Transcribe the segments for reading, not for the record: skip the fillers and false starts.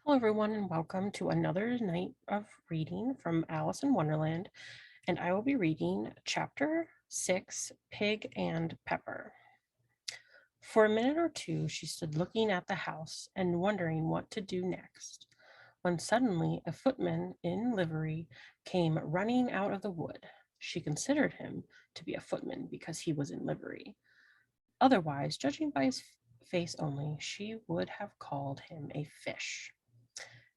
Hello, everyone, and welcome to another night of reading from Alice in Wonderland. And I will be reading Chapter 6, Pig and Pepper. For a minute or two, she stood looking at the house and wondering what to do next, when suddenly a footman in livery came running out of the wood. She considered him to be a footman because he was in livery. Otherwise, judging by his face only, she would have called him a fish.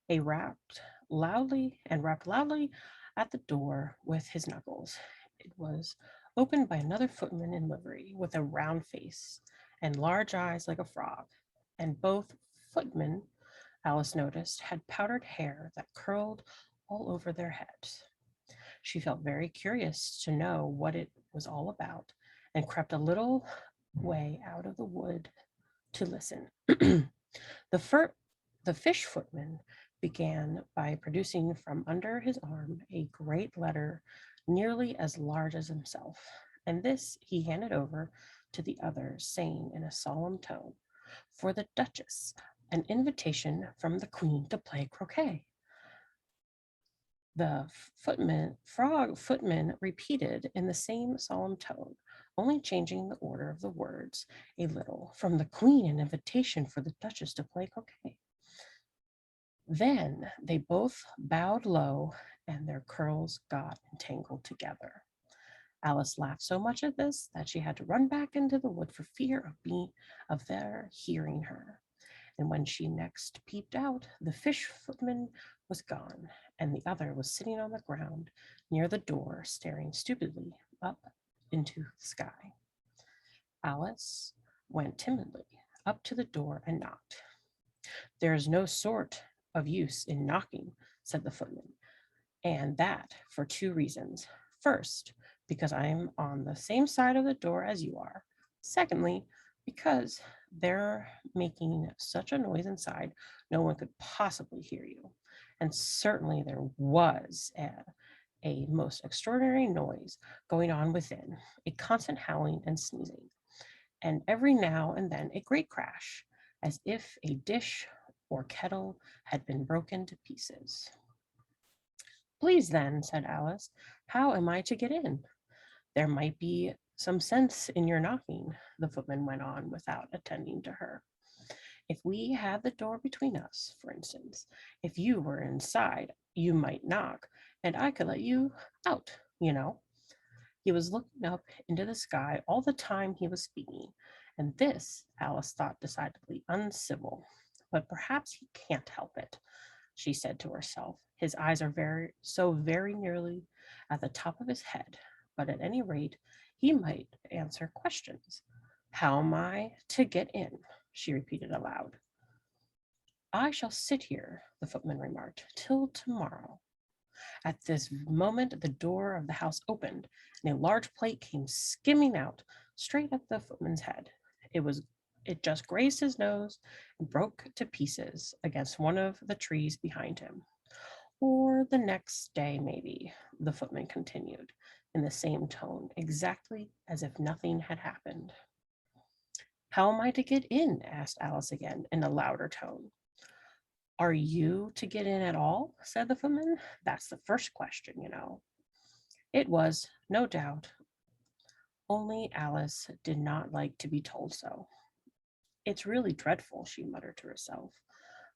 He rapped loudly at the door with his knuckles. It was opened by another footman in livery with a round face and large eyes like a frog. And both footmen, Alice noticed, had powdered hair that curled all over their heads. She felt very curious to know what it was all about and crept a little way out of the wood to listen. The, fir- the fish footman began by producing from under his arm a great letter nearly as large as himself, and this he handed over to the other, saying in a solemn tone, "For the Duchess, an invitation from the Queen to play croquet." The frog footman repeated in the same solemn tone, only changing the order of the words a little, "From the Queen, an invitation for the Duchess to play croquet." Then they both bowed low and their curls got entangled together. Alice laughed so much at this that she had to run back into the wood for fear of their hearing her. And when she next peeped out, the fish footman was gone, and the other was sitting on the ground near the door, staring stupidly up into the sky. Alice went timidly up to the door and knocked. "There is no sort of use in knocking," said the footman, "and that for two reasons. First, because I am on the same side of the door as you are. Secondly, because they're making such a noise inside, no one could possibly hear you." And certainly there was a most extraordinary noise going on within, a constant howling and sneezing, and every now and then a great crash, as if a dish or kettle had been broken to pieces. "Please then," said Alice, "how am I to get in?" "There might be some sense in your knocking," the footman went on without attending to her. "If we had the door between us, for instance, if you were inside, you might knock, and I could let you out, you know." He was looking up into the sky all the time he was speaking, and this Alice thought decidedly uncivil. "But perhaps he can't help it," she said to herself. "His eyes are very nearly at the top of his head, but at any rate he might answer questions. How am I to get in?" she repeated aloud. "I shall sit here," the footman remarked, "till tomorrow." At this moment the door of the house opened, and a large plate came skimming out straight at the footman's head. It just grazed his nose and broke to pieces against one of the trees behind him. "Or the next day, maybe," the footman continued in the same tone, exactly as if nothing had happened. "How am I to get in?" asked Alice again in a louder tone. "Are you to get in at all?" said the footman. "That's the first question, you know." It was, no doubt, only Alice did not like to be told so. "It's really dreadful," she muttered to herself,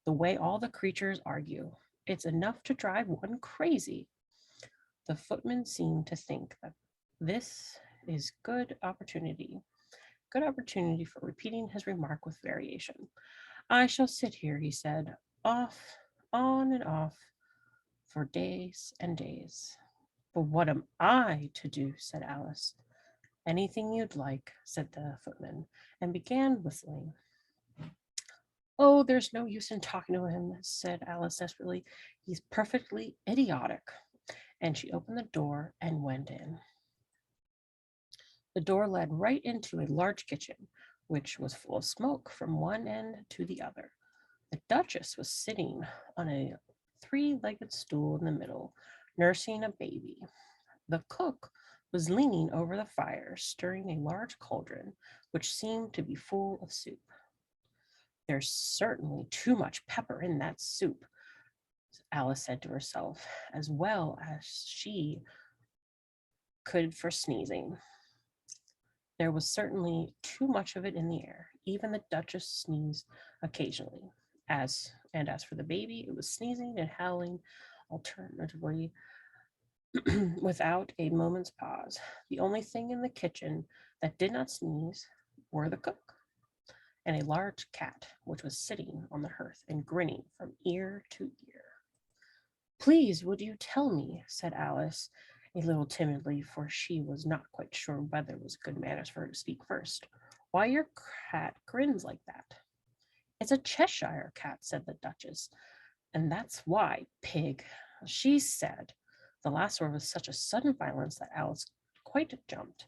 "the way all the creatures argue. It's enough to drive one crazy." The footman seemed to think that this is good opportunity for repeating his remark with variation. "I shall sit here," he said, on and off, for days and days." "But what am I to do?" said Alice. "Anything you'd like," said the footman, and began whistling. "Oh, there's no use in talking to him," said Alice desperately. "He's perfectly idiotic." And she opened the door and went in. The door led right into a large kitchen, which was full of smoke from one end to the other. The Duchess was sitting on a three-legged stool in the middle, nursing a baby. The cook was leaning over the fire, stirring a large cauldron, which seemed to be full of soup. There's certainly too much pepper in that soup, Alice said to herself, as well as she could for sneezing. There was certainly too much of it in the air. Even the Duchess sneezed occasionally. As for the baby, it was sneezing and howling alternatively without a moment's pause. The only thing in the kitchen that did not sneeze were the cook and a large cat, which was sitting on the hearth and grinning from ear to ear. Please, would you tell me, said Alice, a little timidly, for she was not quite sure whether it was good manners for her to speak first, why your cat grins like that? It's a Cheshire cat, said the Duchess, and that's why, pig, she said. The last word was such a sudden violence that Alice quite jumped.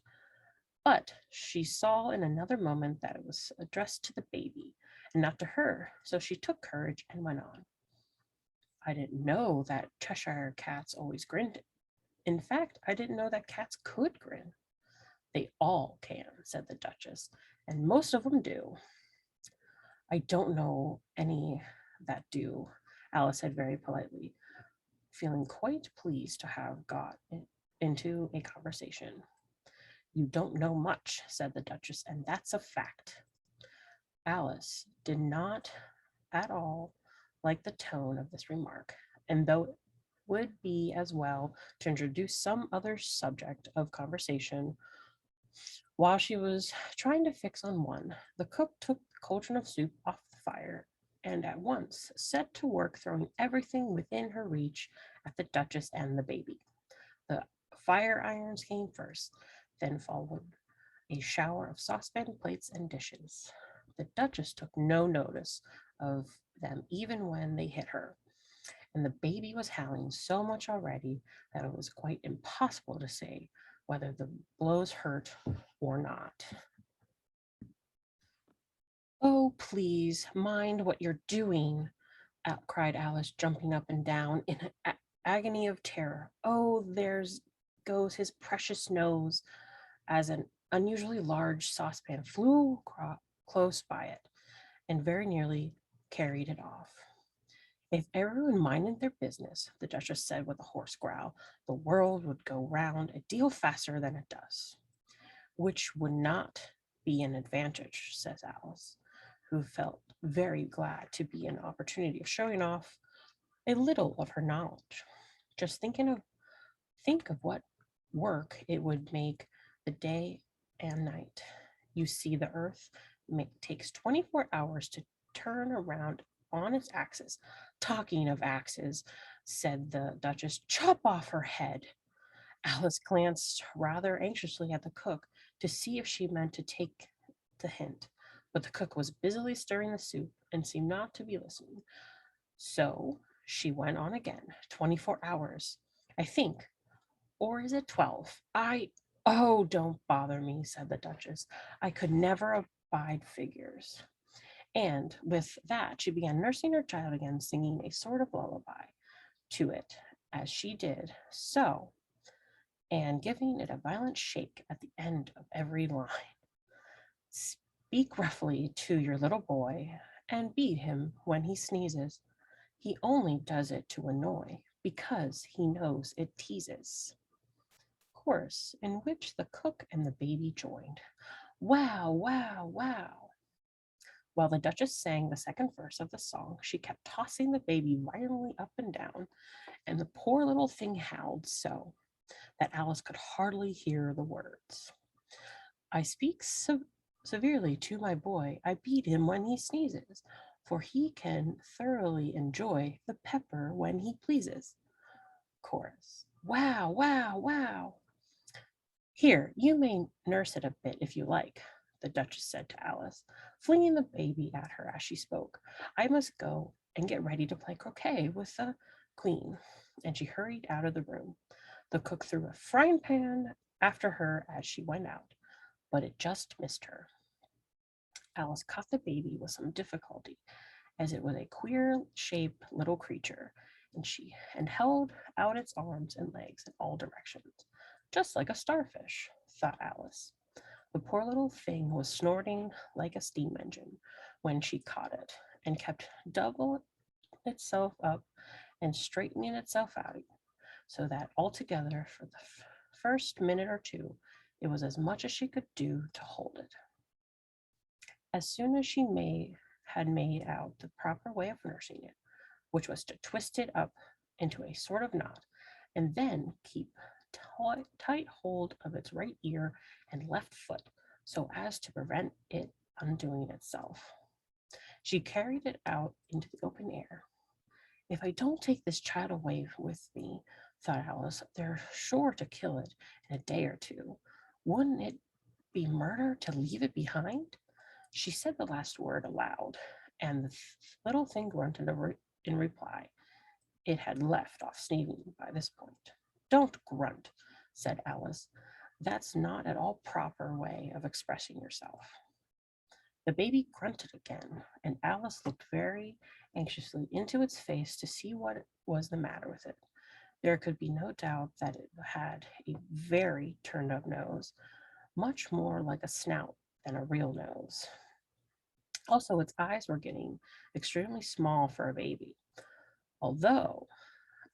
But she saw in another moment that it was addressed to the baby and not to her, so she took courage and went on. I didn't know that Cheshire cats always grinned. In fact, I didn't know that cats could grin. They all can, said the Duchess, and most of them do. I don't know any that do, Alice said very politely, feeling quite pleased to have got into a conversation. You don't know much, said the Duchess, and that's a fact. Alice did not at all like the tone of this remark, and though it would be as well to introduce some other subject of conversation, while she was trying to fix on one, the cook took the cauldron of soup off the fire and at once set to work throwing everything within her reach at the Duchess and the baby. The fire irons came first, then followed a shower of saucepan plates and dishes. The Duchess took no notice of them even when they hit her, and the baby was howling so much already that it was quite impossible to say whether the blows hurt or not. Oh, please, mind what you're doing, cried Alice, jumping up and down in an agony of terror. Oh, there's goes his precious nose, as an unusually large saucepan flew close by it and very nearly carried it off. If everyone minded their business, the Duchess said with a hoarse growl, the world would go round a deal faster than it does. Which would not be an advantage, says Alice, who felt very glad to be an opportunity of showing off a little of her knowledge. Just think of what work it would make the day and night. You see, the earth takes 24 hours to turn around on its axis. Talking of axes, said the Duchess, chop off her head. Alice glanced rather anxiously at the cook to see if she meant to take the hint, but the cook was busily stirring the soup and seemed not to be listening. So she went on again. 24 hours, I think. Or is it 12? Oh, don't bother me, said the Duchess. I could never abide figures. And with that, she began nursing her child again, singing a sort of lullaby to it as she did so, and giving it a violent shake at the end of every line. Speak roughly to your little boy and beat him when he sneezes. He only does it to annoy because he knows it teases. Chorus in which the cook and the baby joined. Wow, wow, wow. While the Duchess sang the second verse of the song, she kept tossing the baby violently up and down, and the poor little thing howled so that Alice could hardly hear the words. I speak severely to my boy. I beat him when he sneezes, for he can thoroughly enjoy the pepper when he pleases. Chorus. Wow, wow, wow. Here, you may nurse it a bit if you like, the Duchess said to Alice, flinging the baby at her as she spoke. I must go and get ready to play croquet with the Queen. And she hurried out of the room. The cook threw a frying pan after her as she went out, but it just missed her. Alice caught the baby with some difficulty, as it was a queer-shaped little creature, and held out its arms and legs in all directions, just like a starfish, thought Alice. The poor little thing was snorting like a steam engine, when she caught it and kept doubling itself up and straightening itself out so that altogether for the first minute or two, it was as much as she could do to hold it. As soon as had made out the proper way of nursing it, which was to twist it up into a sort of knot and then keep tight hold of its right ear and left foot so as to prevent it undoing itself. She carried it out into the open air. If I don't take this child away with me, thought Alice, they're sure to kill it in a day or two. Wouldn't it be murder to leave it behind? She said the last word aloud, and the little thing grunted in reply. It had left off sneezing by this point. Don't grunt, said Alice. That's not at all proper way of expressing yourself. The baby grunted again, and Alice looked very anxiously into its face to see what was the matter with it. There could be no doubt that it had a very turned up nose, much more like a snout than a real nose. Also, its eyes were getting extremely small for a baby, although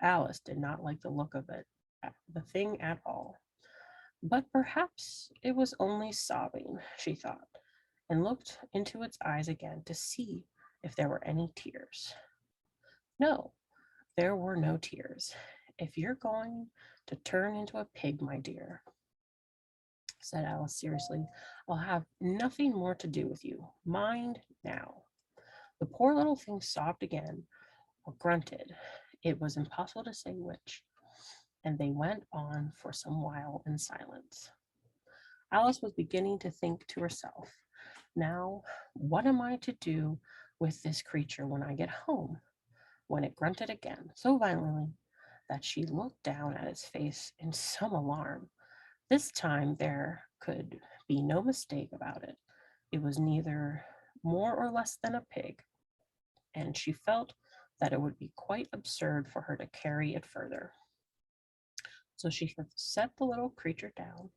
Alice did not like the look of it, the thing at all. But perhaps it was only sobbing, she thought, and looked into its eyes again to see if there were any tears. No, there were no tears. If you're going to turn into a pig, my dear, said Alice seriously, I'll have nothing more to do with you. Mind now. The poor little thing sobbed again, or grunted. It was impossible to say which, and they went on for some while in silence. Alice was beginning to think to herself, now, what am I to do with this creature when I get home? When it grunted again, so violently that she looked down at its face in some alarm. This time there could be no mistake about it. It was neither more or less than a pig, and she felt that it would be quite absurd for her to carry it further. So she set the little creature down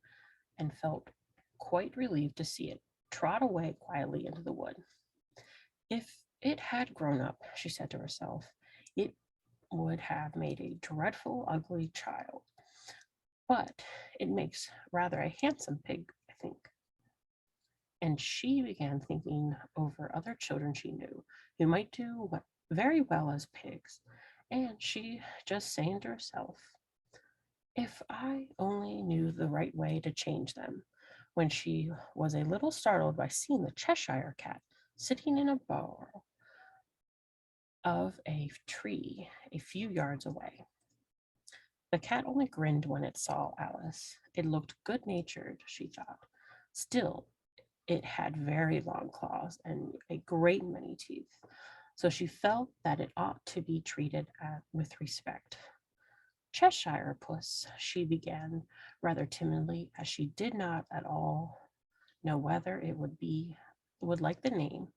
and felt quite relieved to see it trot away quietly into the wood. If it had grown up, she said to herself, it would have made a dreadful, ugly child. But it makes rather a handsome pig, I think. And she began thinking over other children she knew who might do very well as pigs. And she just saying to herself, if I only knew the right way to change them, when she was a little startled by seeing the Cheshire cat sitting in a burrow of a tree a few yards away. The cat only grinned when it saw Alice. It looked good-natured, she thought. Still, it had very long claws and a great many teeth, so she felt that it ought to be treated with respect. Cheshire puss, she began rather timidly, as she did not at all know whether it would like the name.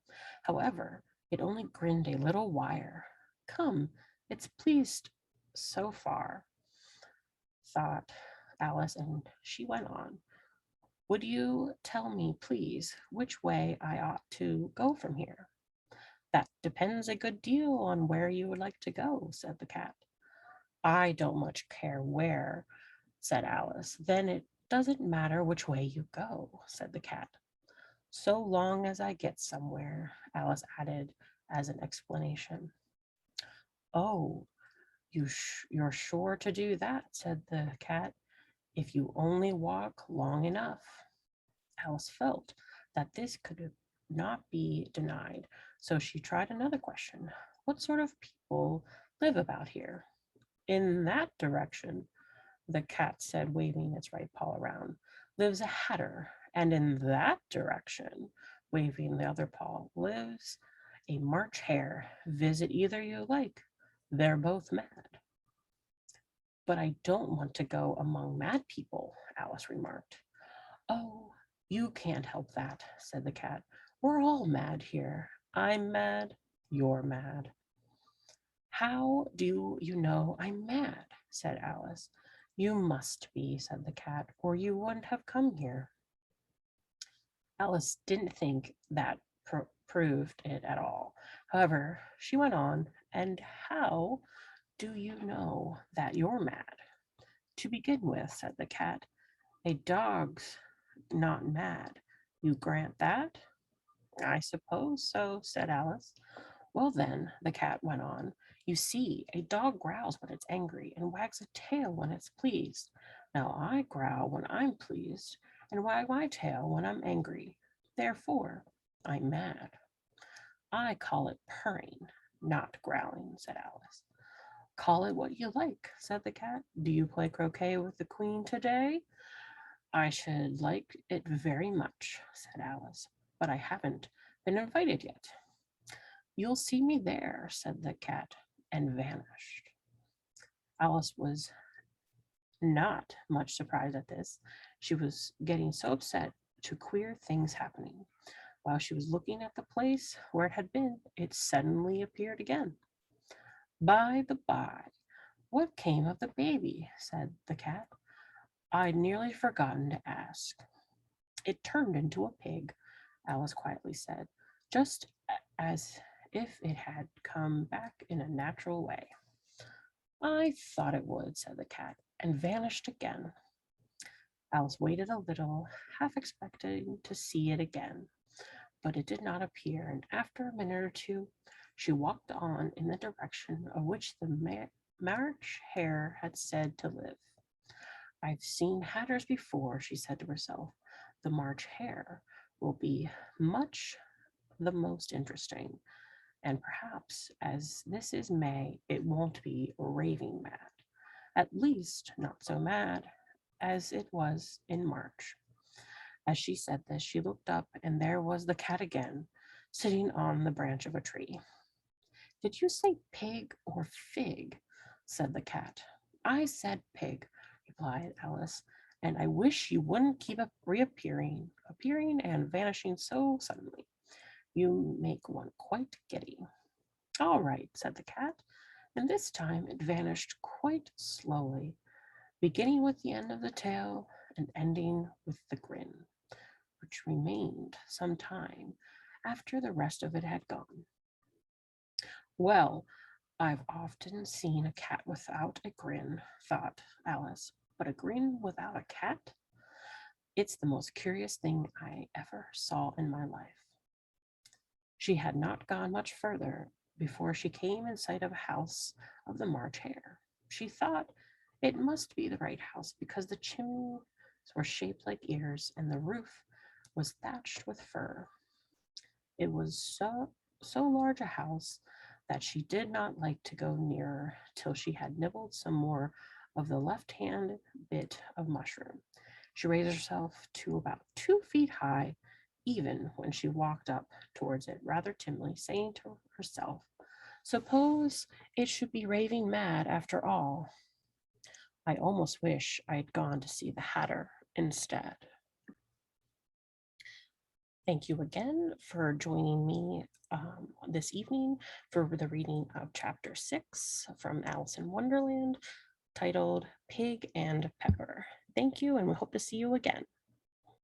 However, it only grinned a little wider. Come, it's pleased so far, thought Alice, and she went on. Would you tell me, please, which way I ought to go from here? That depends a good deal on where you would like to go, said the cat. I don't much care where, said Alice. Then it doesn't matter which way you go, said the cat. So long as I get somewhere, Alice added as an explanation. Oh, you're sure to do that, said the cat, if you only walk long enough. Alice felt that this could not be denied, so she tried another question. What sort of people live about here? In that direction, the cat said, waving its right paw around, lives a hatter, and in that direction, waving the other paw, lives a March hare. Visit either you like. They're both mad. But I don't want to go among mad people, Alice remarked. Oh, you can't help that, said the cat. We're all mad here. I'm mad. You're mad. How do you know I'm mad? Said Alice. You must be, said the cat, or you wouldn't have come here. Alice didn't think that proved it at all. However, she went on, and how do you know that you're mad? To begin with, said the cat, a dog's not mad. You grant that? I suppose so, said Alice. Well, then, the cat went on, you see, a dog growls when it's angry and wags a tail when it's pleased. Now I growl when I'm pleased and wag my tail when I'm angry. Therefore, I'm mad. I call it purring, not growling, said Alice. Call it what you like, said the cat. Do you play croquet with the queen today? I should like it very much, said Alice, but I haven't been invited yet. You'll see me there, said the cat, and vanished. Alice was not much surprised at this. She was getting so upset to queer things happening. While she was looking at the place where it had been, it suddenly appeared again. By the by, what came of the baby? Said the cat. I'd nearly forgotten to ask. It turned into a pig, Alice quietly said, just as if it had come back in a natural way. I thought it would, said the cat, and vanished again. Alice waited a little, half expecting to see it again, but it did not appear, and after a minute or two, she walked on in the direction of which the March Hare had said to live. I've seen hatters before, she said to herself. The March Hare will be much the most interesting, and perhaps as this is May, it won't be raving mad. At least not so mad as it was in March. As she said this, she looked up, and there was the cat again, sitting on the branch of a tree. Did you say pig or fig? Said the cat. I said pig, replied Alice, and I wish you wouldn't keep appearing and vanishing so suddenly. You make one quite giddy. All right, said the cat, and this time it vanished quite slowly, beginning with the end of the tail and ending with the grin, which remained some time after the rest of it had gone. Well, I've often seen a cat without a grin, thought Alice, but a grin without a cat? It's the most curious thing I ever saw in my life. She had not gone much further before she came in sight of a house of the March Hare. She thought it must be the right house because the chimneys were shaped like ears and the roof was thatched with fur. It was so large a house that she did not like to go nearer till she had nibbled some more of the left-hand bit of mushroom. She raised herself to about 2 feet high, even when she walked up towards it rather timidly, saying to herself, suppose it should be raving mad after all. I almost wish I'd gone to see the Hatter instead. Thank you again for joining me this evening for the reading of Chapter 6 from Alice in Wonderland, titled Pig and Pepper. Thank you, and we hope to see you again.